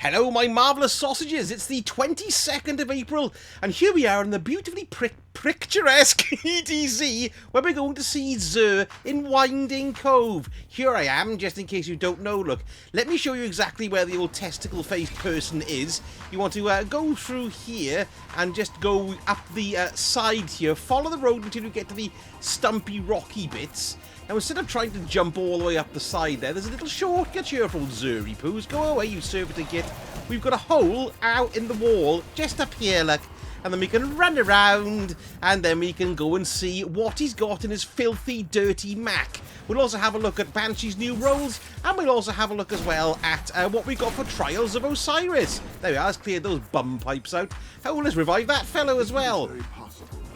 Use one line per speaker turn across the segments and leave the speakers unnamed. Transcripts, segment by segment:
Hello, my marvellous sausages. It's the 22nd of April, and here we are in the beautifully picturesque ETZ, where we're going to see Xur in Winding Cove. Here I am, just in case you don't know. Look, let me show you exactly where the old testicle-faced person is. You want to go through here and just go up the side here. Follow the road until you get to the stumpy, rocky bits. Now, instead of trying to jump all the way up the side there's a little shortcut here for old Xuri poos. Go away, you servitor git. We've got a hole out in the wall, just up here, look. And then we can run around, and then we can go and see what he's got in his filthy, dirty Mac. We'll also have a look at Banshee's new rolls, and we'll also have a look as well at what we got for Trials of Osiris. There we are, let's clear those bum pipes out. Oh, let's revive that fellow as well.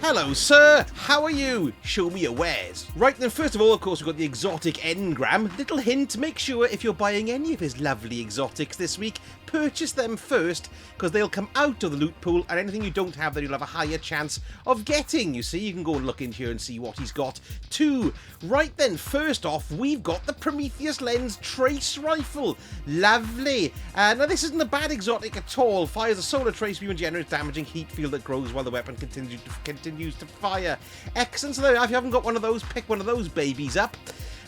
Hello, sir. How are you? Show me your wares. Right, then, first of all, of course, we've got the exotic engram. Little hint, make sure if you're buying any of his lovely exotics this week, purchase them first, because they'll come out of the loot pool, and anything you don't have, then you'll have a higher chance of getting. You see, you can go and look in here and see what he's got too. Right then, first off, we've got the Prometheus Lens Trace Rifle. Lovely. Now, this isn't a bad exotic at all. Fires a solar trace beam and generates damaging heat field that grows while the weapon continues to fire. Excellent. So there, if you haven't got one of those, pick one of those babies up.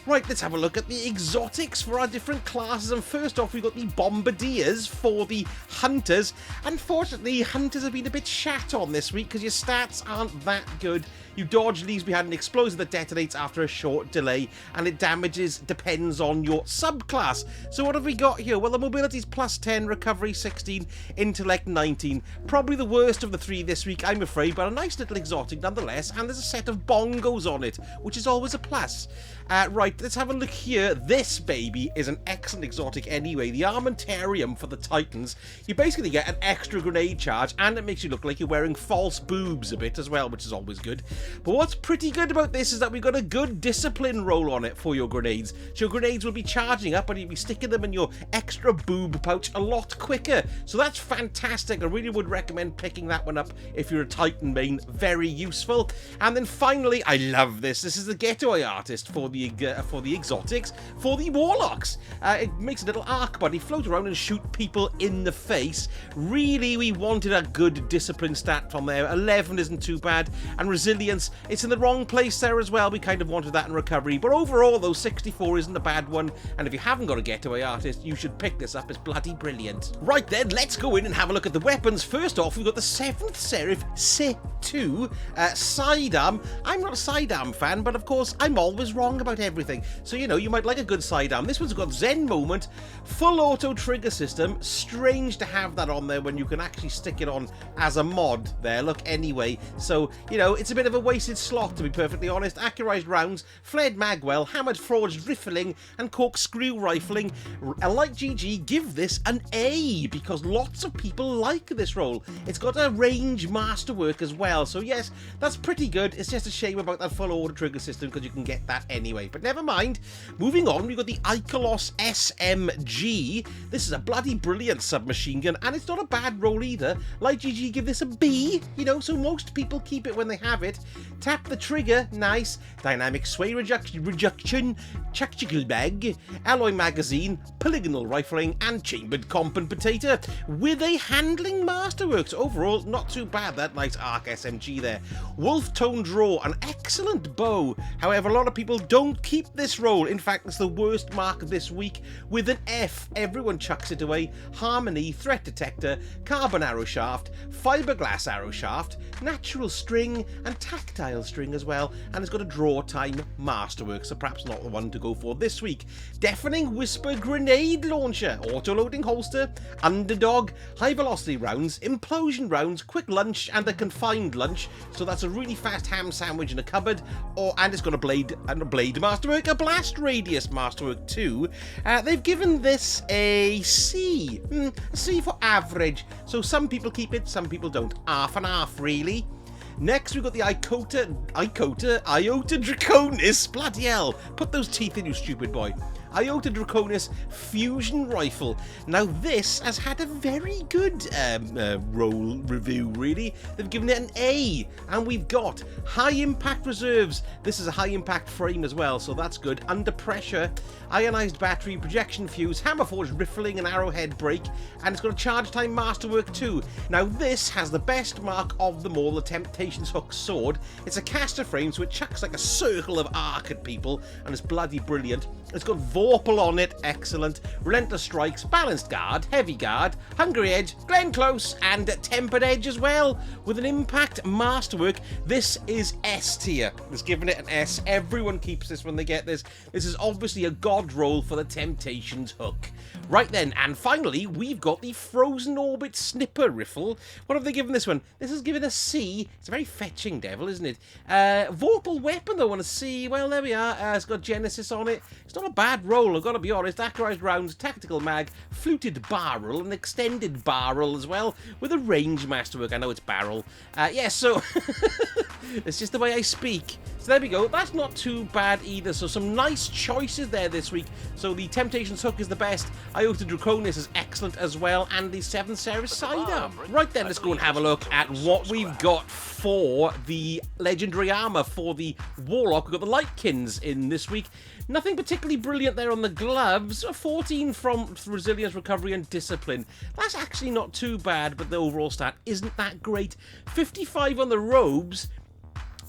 Right, let's have a look at the exotics for our different classes. And first off, we've got the Bombardiers for the Hunters. Unfortunately, Hunters have been a bit shat on this week because your stats aren't that good. You dodge leaves behind an explosive that detonates after a short delay, and it damages depends on your subclass. So what have we got here? Well, the mobility's plus 10, recovery 16, intellect 19. Probably the worst of the three this week, I'm afraid, but a nice little exotic nonetheless, and there's a set of bongos on it, which is always a plus. Right, let's have a look here. This baby is an excellent exotic anyway. The Armamentarium for the Titans. You basically get an extra grenade charge, and it makes you look like you're wearing false boobs a bit as well, which is always good. But what's pretty good about this is that we've got a good discipline roll on it for your grenades. So your grenades will be charging up, and you'll be sticking them in your extra boob pouch a lot quicker. So that's fantastic. I really would recommend picking that one up if you're a Titan main. Very useful. And then finally, I love this. This is the Getaway Artist for the exotics, for the Warlocks. It makes a little arc buddy float around and shoot people in the face. Really, we wanted a good discipline stat from there. 11 isn't too bad, and resilience, it's in the wrong place there as well. We kind of wanted that in recovery, but overall though, 64 isn't a bad one, and if you haven't got a Getaway Artist, you should pick this up. It's bloody brilliant. Right then, let's go in and have a look at the weapons. First off, we've got the 7th Seraph C2 sidearm. I'm not a sidearm fan, but of course I'm always wrong about everything, so you know, you might like a good sidearm. This one's got Zen Moment, full auto trigger system. Strange to have that on there when you can actually stick it on as a mod there, look, anyway. So, you know, it's a bit of a wasted slot, to be perfectly honest. Accurized rounds, flared magwell, hammered forged rifling, and corkscrew rifling. Like GG, give this an A, because lots of people like this roll. It's got a range masterwork as well, so yes, that's pretty good. It's just a shame about that full auto trigger system, because you can get that anyway, but never mind. Moving on, we've got the Ikelos SMG. This is a bloody brilliant submachine gun, and it's not a bad roll either. Like GG, give this a B, you know, so most people keep it when they have it. Tap the trigger, nice. Dynamic sway reduction, tactical bag, alloy magazine, polygonal rifling, and chambered compensator with a handling masterworks. Overall, not too bad. That nice arc SMG there. Wolf tone draw, an excellent bow. However, a lot of people don't keep this roll. In fact, it's the worst mark this week with an F. Everyone chucks it away. Harmony, threat detector, carbon arrow shaft, fiberglass arrow shaft, natural string, and tactile string as well, and it's got a draw time masterwork, so perhaps not the one to go for this week. Deafening whisper grenade launcher, auto-loading holster, underdog, high velocity rounds, implosion rounds, quick lunch, and a confined lunch, so that's a really fast ham sandwich in a cupboard. And it's got a blade masterwork, a blast radius masterwork too. They've given this a C. A C for average, so some people keep it, some people don't. Half and half, really. Next, we've got the Iota Draconis. Bloody hell. Put those teeth in, you stupid boy. Iota Draconis Fusion Rifle. Now this has had a very good roll review, really. They've given it an A, and we've got high impact reserves. This is a high impact frame as well, so that's good. Under pressure, ionized battery, projection fuse, hammerforged riffling and arrowhead break, and it's got a charge time masterwork too. Now this has the best mark of them all, the Temptation's Hook sword. It's a caster frame, so it chucks like a circle of arc at people, and it's bloody brilliant. It's got Vorpal on it, excellent. Relentless strikes, balanced guard, heavy guard, hungry edge, Glen Close, and tempered edge as well, with an impact masterwork. This is S tier. It's given it an S. Everyone keeps this when they get this. This is obviously a god roll for the Temptation's Hook. Right then, and finally, we've got the Frozen Orbit Snipper Riffle. What have they given this one? This is given a C. It's a very fetching devil, isn't it? Vorpal weapon, though, on a C. Well, there we are. It's got Genesis on it. It's not a bad roll, I've got to be honest. Accurized rounds, tactical mag, fluted barrel, and extended barrel as well, with a range masterwork. I know it's barrel. Yeah, so it's just the way I speak. So there we go. That's not too bad either. So some nice choices there this week. So the Temptation's Hook is the best. Iota Draconis is excellent as well. And the Seven Seraph Sidearm. Right then, let's go and have a look at what we've got for the legendary armor for the Warlock. We've got the Lightkins in this week. Nothing particularly brilliant there on the gloves. 14 from resilience, recovery, and discipline. That's actually not too bad, but the overall stat isn't that great. 55 on the robes.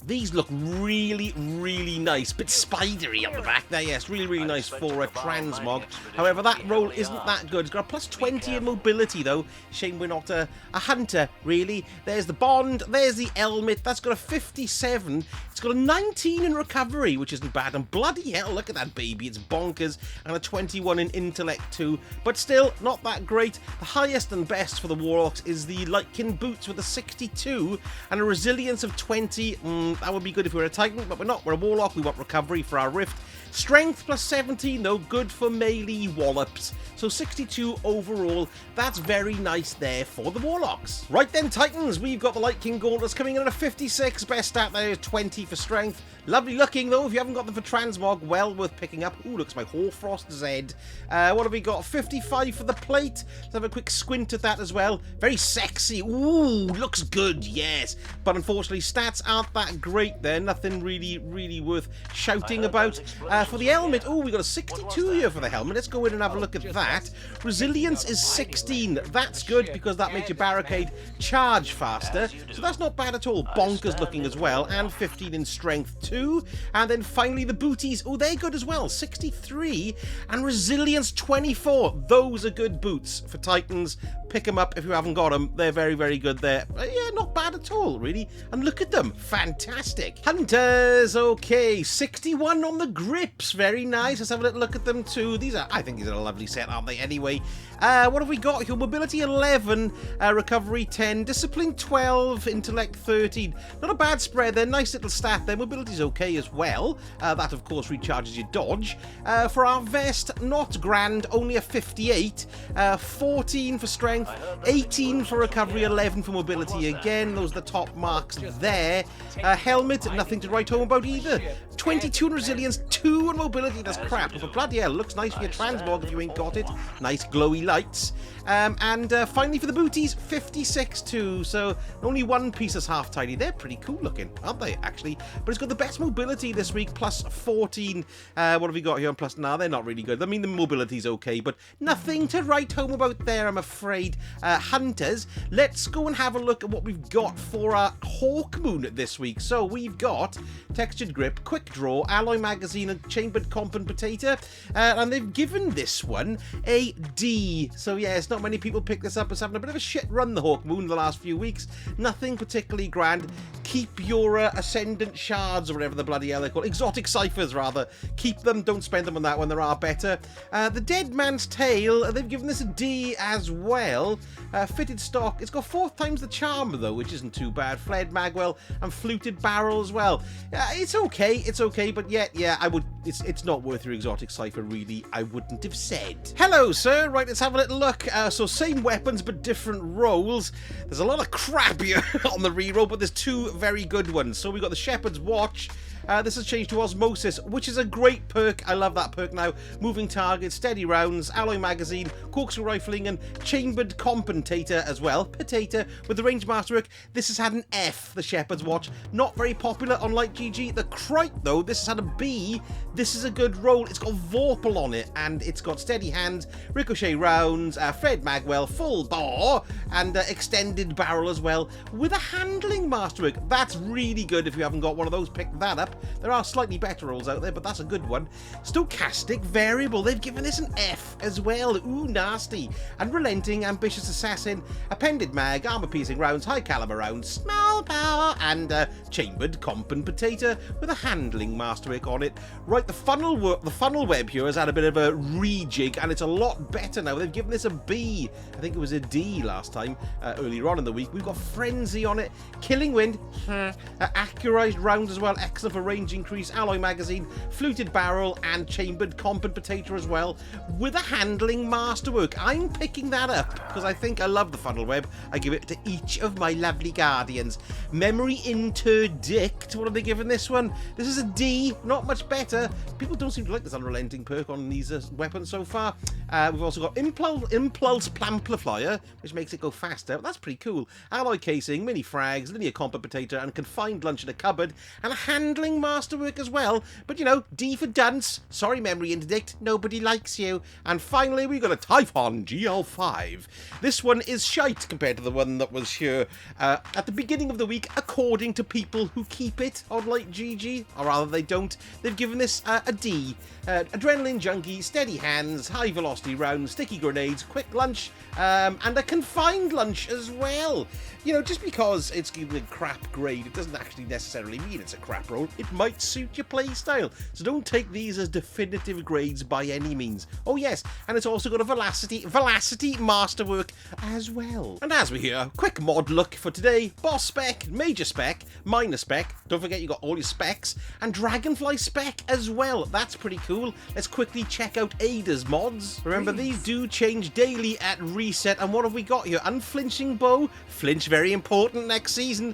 These look really, really nice. Bit spidery on the back there, yes. Really, really nice for a transmog. However, that roll isn't that good. It's got a plus 20 in mobility, though. Shame we're not a hunter, really. There's the bond. There's the helmet. That's got a 57. It's got a 19 in recovery, which isn't bad. And bloody hell, look at that baby. It's bonkers. And a 21 in intellect, too. But still, not that great. The highest and best for the Warlocks is the Lightkin Boots with a 62 and a resilience of 20. That would be good if we were a Titan, but we're not. We're a Warlock. We want recovery for our Rift. Strength plus 17, though, good for melee wallops. So 62 overall. That's very nice there for the Warlocks. Right then, Titans, we've got the Light King Gauntlets coming in at a 56. Best stat there is 20 for strength. Lovely looking, though. If you haven't got them for transmog, well worth picking up. Ooh, looks like Hoarfrost Z. What have we got? 55 for the plate. Let's have a quick squint at that as well. Very sexy. Ooh, looks good, yes. But unfortunately, stats aren't that great there. Nothing really, really worth shouting about. For the helmet, oh, we got a 62 here for the helmet. Let's go in and have a look at that. Resilience is 16. That's good because that makes your barricade charge faster. So that's not bad at all. Bonkers looking as well. And 15 in strength too. And then finally the booties. Oh, they're good as well. 63 and resilience 24. Those are good boots for Titans. Pick them up if you haven't got them. They're very, very good there. Yeah, not bad at all, really. And look at them. Fantastic. Hunters, okay. 61 on the grips. Very nice. Let's have a little look at them too. I think these are a lovely set, aren't they? Anyway, what have we got here? Mobility 11, recovery 10, discipline 12, intellect 13. Not a bad spread there. Nice little stat there. Mobility's okay as well. That, of course, recharges your dodge. For our vest, not grand. Only a 58. 14 for strength. 18 for recovery, 11 for mobility again. Those are the top marks there. Helmet, nothing to write home about either. 22 in resilience, 2 in mobility. That's crap. But bloody hell, looks nice for your transmog if you ain't got it. Nice glowy lights. And finally for the booties, 56 too. So only one piece is half tidy. They're pretty cool looking, aren't they, actually? But it's got the best mobility this week, plus 14. What have we got here? Plus, nah, they're not really good. I mean, the mobility's okay, but nothing to write home about there, I'm afraid. Hunters, let's go and have a look at what we've got for our Hawkmoon this week. So we've got textured grip, quick draw, alloy magazine, and chambered compensator. And they've given this one a D. So yeah, it's not many people pick this up. It's having a bit of a shit run, the Hawkmoon, the last few weeks. Nothing particularly grand. Keep your Ascendant Shards, or whatever the bloody hell they're called. Exotic Ciphers, rather. Keep them. Don't spend them on that one. There are better. The Dead Man's Tail, they've given this a D as well. Fitted stock. It's got 4 times the charm, though, which isn't too bad. Flared Magwell and fluted barrel as well. It's okay. It's okay, but yeah, it's not worth your Exotic Cipher, really. I wouldn't have said. Hello, sir. Right, let's have a little look. So same weapons, but different rolls. There's a lot of crap here on the reroll, but there's 2 very good ones. So we got the Shepherd's Watch. This has changed to Osmosis, which is a great perk. I love that perk now. Moving targets, steady rounds, alloy magazine, corkscrew rifling, and chambered compensator as well. Potato with the range masterwork. This has had an F, the Shepherd's Watch. Not very popular on Light GG. The Crite, though, this has had a B. This is a good roll. It's got Vorpal on it, and it's got steady hand, ricochet rounds, Fred Magwell, full bore, and extended barrel as well, with a handling masterwork. That's really good. If you haven't got one of those, pick that up. There are slightly better rolls out there, but that's a good one. Stochastic variable. They've given this an F as well. Ooh, nasty. And relenting, ambitious assassin, appended mag, armor-piercing rounds, high caliber rounds, small power, and chambered compensator with a handling masterwork on it. Right, the funnel web here has had a bit of a rejig, and it's a lot better now. They've given this a B. I think it was a D last time, earlier on in the week. We've got frenzy on it, killing wind, accurized rounds as well, excellent for range increase, alloy magazine, fluted barrel, and chambered compensator as well, with a handling masterwork. I'm picking that up because I think I love the funnel web. I give it to each of my lovely guardians. Memory interdict. What have they given this one? This is a D. Not much better. People don't seem to like this unrelenting perk on these weapons so far. We've also got impulse plamplifier, which makes it go faster. That's pretty cool. Alloy casing, mini frags, linear compensator, and confined lunch in a cupboard, and a handling masterwork as well. But you know, D for dunce. Sorry, memory interdict. Nobody likes you. And finally, we've got a Typhon GL5. This one is shite compared to the one that was here at the beginning of the week, according to people who keep it on Light GG, or rather they don't. They've given this a D. Adrenaline junkie, steady hands, high velocity rounds, sticky grenades, quick lunch, and a confined lunch as well. You know, just because it's given a crap grade, it doesn't actually necessarily mean it's a crap roll. It might suit your playstyle, so don't take these as definitive grades by any means. Oh yes, and it's also got a velocity masterwork as well. And as we hear, quick mod look for today: boss spec, major spec, minor spec. Don't forget you got all your specs, and dragonfly spec as well. That's pretty cool. Let's quickly check out Ada's mods. Remember, these do change daily at reset. And what have we got here? Unflinching bow, flinch very important next season.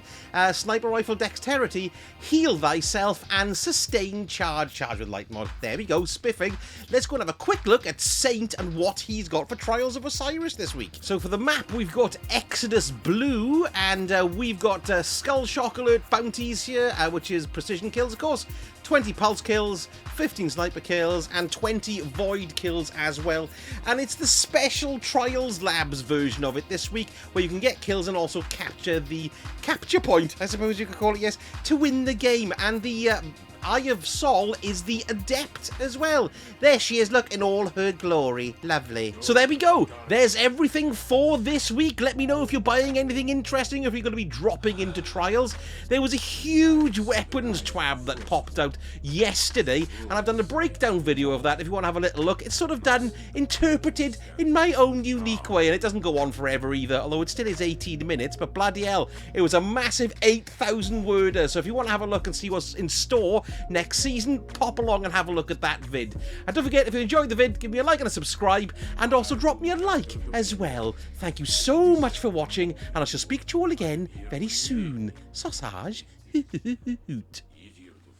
Sniper rifle dexterity, heal thyself, and sustain charge with light mod. There we go, spiffing. Let's go and have a quick look at Saint and what he's got for Trials of Osiris this week. So for the map, we've got Exodus Blue, and we've got Skull Shock Alert bounties here, which is precision kills, of course. 20 pulse kills, 15 sniper kills, and 20 void kills as well. And it's the special Trials Labs version of it this week, where you can get kills and also capture the capture point, I suppose you could call it, yes, to win the game. And the Eye of Sol is the adept as well. There she is, look, in all her glory. Lovely. So there we go. There's everything for this week. Let me know if you're buying anything interesting, if you're going to be dropping into Trials. There was a huge weapons twab that popped out yesterday, and I've done a breakdown video of that if you want to have a little look. It's sort of interpreted in my own unique way, and it doesn't go on forever either, although it still is 18 minutes, but bloody hell, it was a massive 8,000 worder. So if you want to have a look and see what's in store next season, pop along and have a look at that vid. And don't forget, if you enjoyed the vid, give me a like and a subscribe, and also drop me a like as well. Thank you so much for watching, and I shall speak to you all again very soon. Sausage. Hoot.